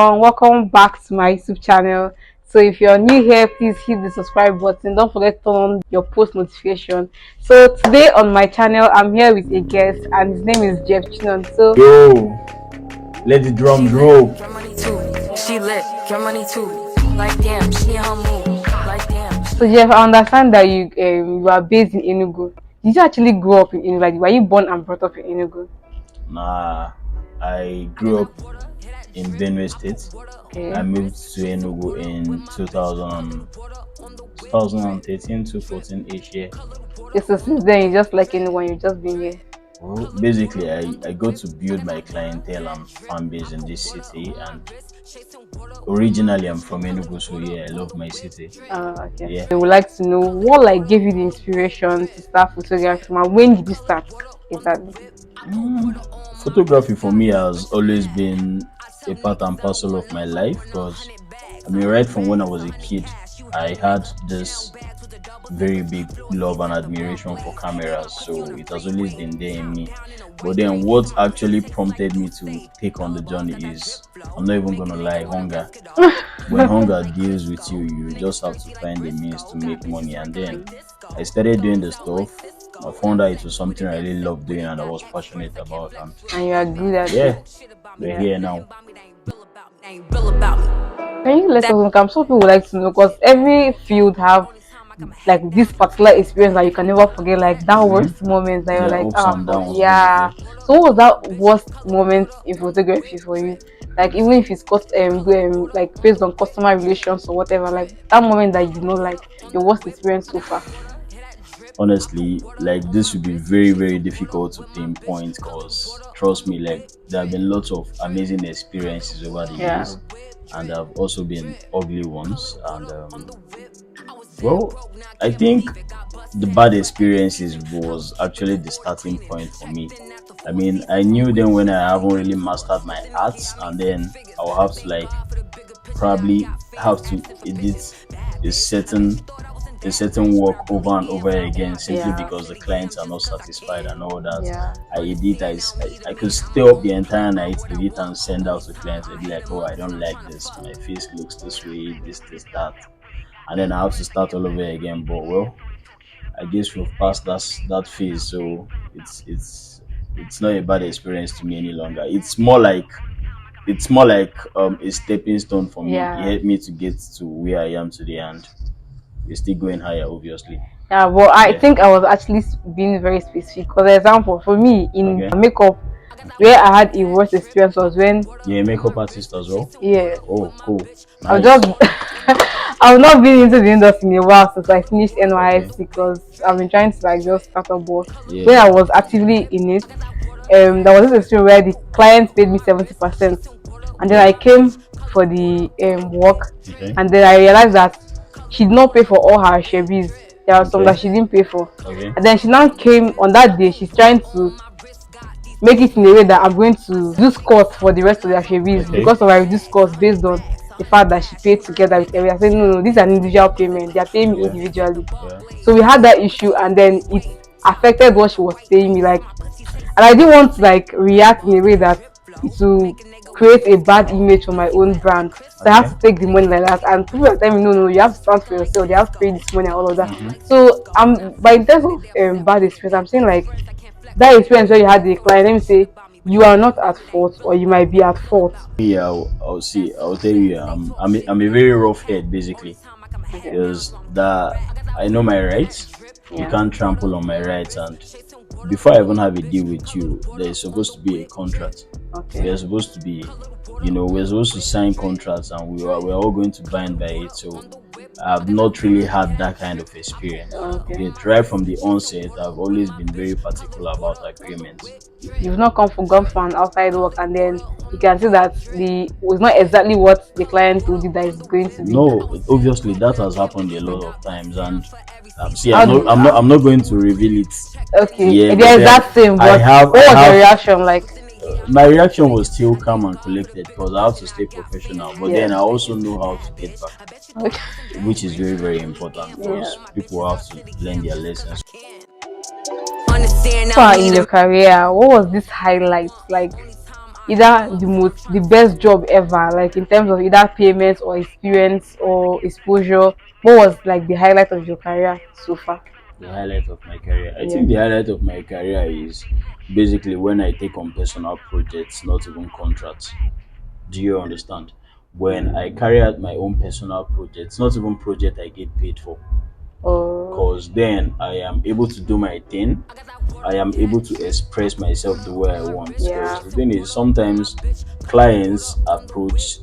Welcome back to my YouTube channel. So if you're new here, please hit the subscribe button. Don't forget to turn on your post notification. So today on my channel, I'm here with a guest, and his name is Jeff Chinon. So yo, let the drums roll. She lit, your money too. Like damn, she in her mood. Like damn. So Jeff, I understand that you are based in Enugu. Did you actually grow up in Enugu? Like, were you born and brought up in Enugu? Nah, I grew up in Benue State. Okay. I moved to Enugu in 2013 to 14 each year. Yeah, so since then, you just like anyone, you've just been here. Well, basically, I got to build my clientele and fan base in this city, and originally I'm from Enugu, so yeah, I love my city. Okay. Yeah. I would like to know what gave you the inspiration to start photography, and when did you start exactly? Photography for me has always been a part and parcel of my life because right from when I was a kid, I had this very big love and admiration for cameras, so it has always been there in me. But then what actually prompted me to take on the journey is, I'm not even gonna lie, hunger. When hunger deals with you, you just have to find the means to make money. And then I started doing the stuff. I found out it was something I really loved doing and I was passionate about, and you are good at it. We're here now. Can you let us know? I'm sure people would like to know, because every field have this particular experience that you can never forget, like that worst moment that you're like, ups and downs, yeah. So what was that worst moment in photography for you? Like, even if it's like based on customer relations or whatever, like that moment that you know, like your worst experience so far. Honestly, like this would be very, very difficult to pinpoint because trust me, like there have been lots of amazing experiences over the years, and there have also been ugly ones. And well, I think the bad experiences was actually the starting point for me. I knew then when I haven't really mastered my arts, and then I'll have to probably have to edit a certain work over and over again simply because the clients are not satisfied and all that. I could stay up the entire night, edit and send out to clients. They'd be like, oh, I don't like this, my face looks this way, this, that, and then I have to start all over again. But well, I guess we've passed that phase, so it's not a bad experience to me any longer. It's more like a stepping stone for me. It helped me to get to where I am today, and we're still going higher, obviously. Yeah, well, I think I was actually being very specific. For example, for me in makeup, where I had a worst experience was when makeup artist as well. Yeah. Oh, cool. Nice. I've not been into the industry in a while since I finished NYSC because I've been trying to just start up work. When I was actively in it, there was this experience where the client paid me 70%, and then I came for the work, and then I realized that she did not pay for all her shebies. There are some that she didn't pay for, and then she now came on that day. She's trying to make it in a way that I'm going to do scores for the rest of their shebies because of I reduced scores based on the fact that she paid together with everyone. I said, no, this is an individual payment. They are paying me individually. So we had that issue, and then it affected what she was paying me. And I didn't want to react in a way that it will create a bad image for my own brand. So I have to take the money like that. And people are telling me, no, you have to stand for yourself. They have to pay this money and all of that. So but in terms of bad experience, I'm saying that experience where you had the client, let me say you are not at fault, or you might be at fault. Yeah, I'll see. I'll tell you, I'm a very rough head basically, because I know my rights. You can't trample on my rights, and before I even have a deal with you, there is supposed to be a contract. We're supposed to be, we're supposed to sign contracts, and we're all going to bind by it. So I've not really had that kind of experience. Right from the onset, I've always been very particular about agreements. You've not gone for an outside work, and then you can see that it was not exactly what the client told you that it's going to be. No, obviously that has happened a lot of times, and I'm not going to reveal it. Okay, there's that same. But what was your reaction like? My reaction was still calm and collected because I have to stay professional, but then I also know how to get back, which is very, very important because people have to learn their lessons. Far in your career, what was this highlight like? either the best job ever, like in terms of either payments or experience or exposure? What was like the highlight of your career so far? The highlight of my career. I Yeah. think the highlight of my career is basically when I take on personal projects, not even contracts. Do you understand? When I carry out my own personal projects, not even project I get paid for. Or Cause then I am able to do my thing. I am able to express myself the way I want. Because yeah. the thing is, sometimes clients approach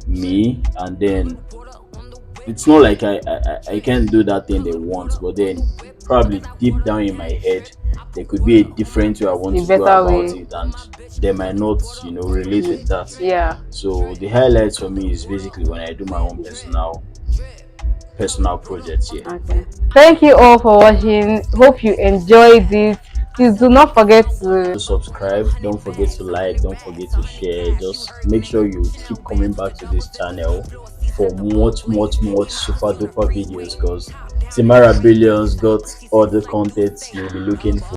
me, and then it's not like I can't do that thing they want, but then probably deep down in my head, there could be a different way I want A to go better about way. it, and they might not, relate with that. Yeah. So the highlights for me is basically when I do my own personal projects here. Okay. Thank you all for watching. Hope you enjoyed it. Please do not forget to To subscribe, don't forget to like, don't forget to share. Just make sure you keep coming back to this channel for much super duper videos, because Timara Billions got all the content you'll be looking for.